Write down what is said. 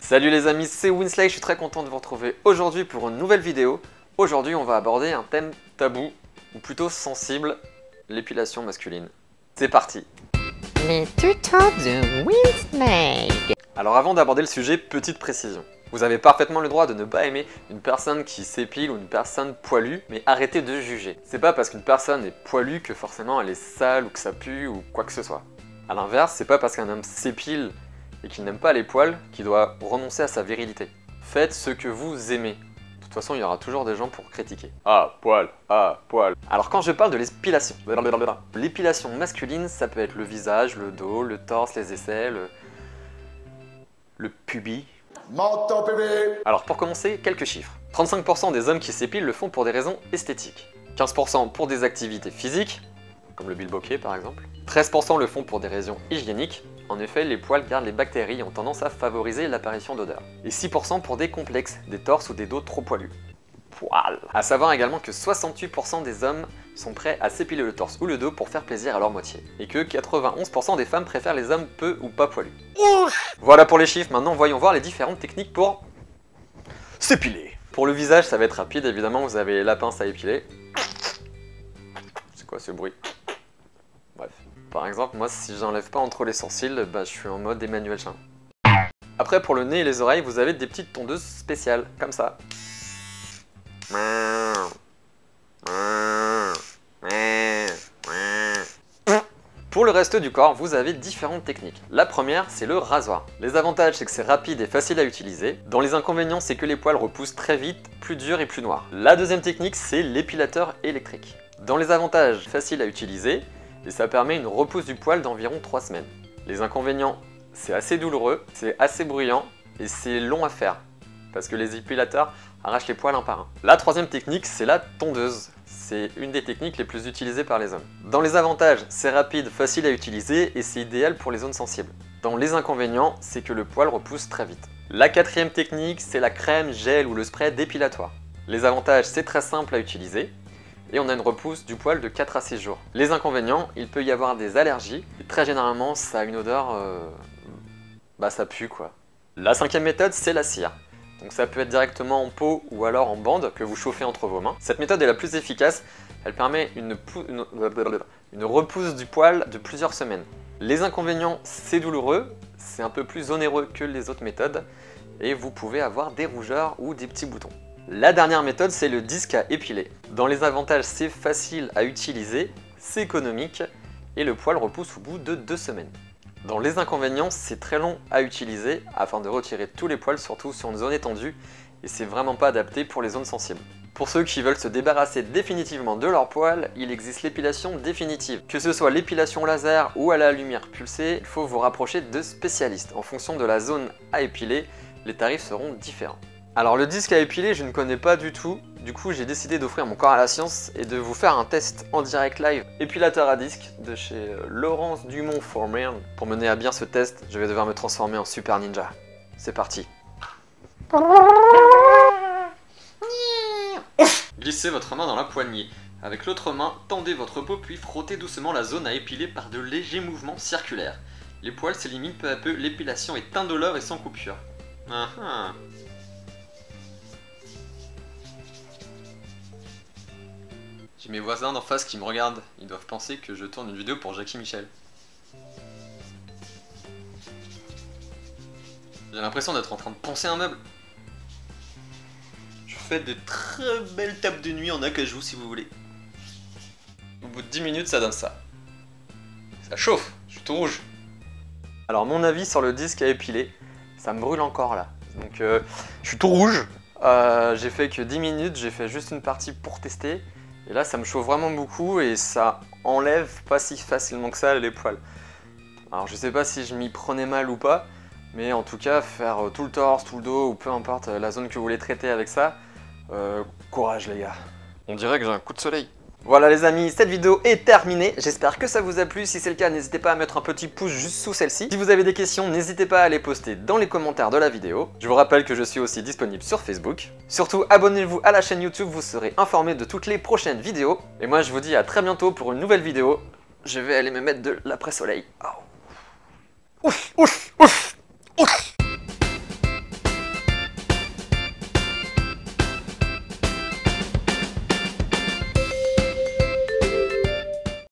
Salut les amis, c'est Winsley, je suis très content de vous retrouver aujourd'hui pour une nouvelle vidéo. Aujourd'hui on va aborder un thème tabou, ou plutôt sensible, l'épilation masculine. C'est parti. Les tutos de Winsley. Alors avant d'aborder le sujet, petite précision. Vous avez parfaitement le droit de ne pas aimer une personne qui s'épile ou une personne poilue, mais arrêtez de juger. C'est pas parce qu'une personne est poilue que forcément elle est sale ou que ça pue ou quoi que ce soit. A l'inverse, c'est pas parce qu'un homme s'épile et qu'il n'aime pas les poils qu'il doit renoncer à sa virilité. Faites ce que vous aimez. De toute façon, il y aura toujours des gens pour critiquer. Ah, poil, ah, poil. Alors quand je parle de l'épilation, l'épilation masculine, ça peut être le visage, le dos, le torse, les aisselles, le pubis. Menton pubis. Alors pour commencer, quelques chiffres. 35% des hommes qui s'épilent le font pour des raisons esthétiques. 15% pour des activités physiques, comme le bilboquet par exemple. 13% le font pour des raisons hygiéniques. En effet, les poils gardent les bactéries et ont tendance à favoriser l'apparition d'odeurs. Et 6% pour des complexes, des torses ou des dos trop poilus. Poil. À savoir également que 68% des hommes sont prêts à s'épiler le torse ou le dos pour faire plaisir à leur moitié. Et que 91% des femmes préfèrent les hommes peu ou pas poilus. Voilà pour les chiffres, maintenant voyons voir les différentes techniques pour s'épiler. Pour le visage, ça va être rapide, évidemment, vous avez la pince à épiler. C'est quoi ce bruit? Bref. Par exemple, moi, si j'enlève pas entre les sourcils, je suis en mode Emmanuel Chin. Après, pour le nez et les oreilles, vous avez des petites tondeuses spéciales, comme ça. Pour le reste du corps, vous avez différentes techniques. La première, c'est le rasoir. Les avantages, c'est que c'est rapide et facile à utiliser. Dans les inconvénients, c'est que les poils repoussent très vite, plus durs et plus noirs. La deuxième technique, c'est l'épilateur électrique. Dans les avantages, facile à utiliser, et ça permet une repousse du poil d'environ 3 semaines. Les inconvénients, c'est assez douloureux, c'est assez bruyant, et c'est long à faire, parce que les épilateurs arrachent les poils un par un. La troisième technique, c'est la tondeuse. C'est une des techniques les plus utilisées par les hommes. Dans les avantages, c'est rapide, facile à utiliser et c'est idéal pour les zones sensibles. Dans les inconvénients, c'est que le poil repousse très vite. La quatrième technique, c'est la crème, gel ou le spray dépilatoire. Les avantages, c'est très simple à utiliser et on a une repousse du poil de 4 à 6 jours. Les inconvénients, il peut y avoir des allergies et très généralement, ça a une odeur... ça pue quoi. La cinquième méthode, c'est la cire. Donc ça peut être directement en pot ou alors en bande que vous chauffez entre vos mains. Cette méthode est la plus efficace, elle permet une repousse du poil de plusieurs semaines. Les inconvénients, c'est douloureux, c'est un peu plus onéreux que les autres méthodes et vous pouvez avoir des rougeurs ou des petits boutons. La dernière méthode, c'est le disque à épiler. Dans les avantages, c'est facile à utiliser, c'est économique et le poil repousse au bout de 2 semaines. Dans les inconvénients, c'est très long à utiliser afin de retirer tous les poils, surtout sur une zone étendue, et c'est vraiment pas adapté pour les zones sensibles. Pour ceux qui veulent se débarrasser définitivement de leurs poils, il existe l'épilation définitive. Que ce soit l'épilation laser ou à la lumière pulsée, il faut vous rapprocher de spécialistes. En fonction de la zone à épiler, les tarifs seront différents. Alors le disque à épiler, je ne connais pas du tout. Du coup, j'ai décidé d'offrir mon corps à la science et de vous faire un test en direct live épilateur à disque de chez Laurence Dumont for Men. Pour mener à bien ce test, je vais devoir me transformer en super ninja. C'est parti. Glissez votre main dans la poignée. Avec l'autre main, tendez votre peau puis frottez doucement la zone à épiler par de légers mouvements circulaires. Les poils s'éliminent peu à peu, l'épilation est indolore et sans coupure. J'ai mes voisins d'en face qui me regardent, ils doivent penser que je tourne une vidéo pour Jackie Michel. J'ai l'impression d'être en train de poncer un meuble. Je fais de très belles tapes de nuit en acajou si vous voulez. Au bout de 10 minutes ça donne ça. Ça chauffe, je suis tout rouge. Alors mon avis sur le disque à épiler, ça me brûle encore là. Donc je suis tout rouge. J'ai fait que 10 minutes, j'ai fait juste une partie pour tester. Et là ça me chauffe vraiment beaucoup et ça enlève pas si facilement que ça les poils. Alors je sais pas si je m'y prenais mal ou pas, mais en tout cas faire tout le torse, tout le dos ou peu importe la zone que vous voulez traiter avec ça, courage les gars. On dirait que j'ai un coup de soleil. Voilà les amis, cette vidéo est terminée, j'espère que ça vous a plu, si c'est le cas n'hésitez pas à mettre un petit pouce juste sous celle-ci. Si vous avez des questions, n'hésitez pas à les poster dans les commentaires de la vidéo. Je vous rappelle que je suis aussi disponible sur Facebook. Surtout abonnez-vous à la chaîne YouTube, vous serez informés de toutes les prochaines vidéos. Et moi je vous dis à très bientôt pour une nouvelle vidéo. Je vais aller me mettre de l'après-soleil. Oh. Ouf, ouf, ouf.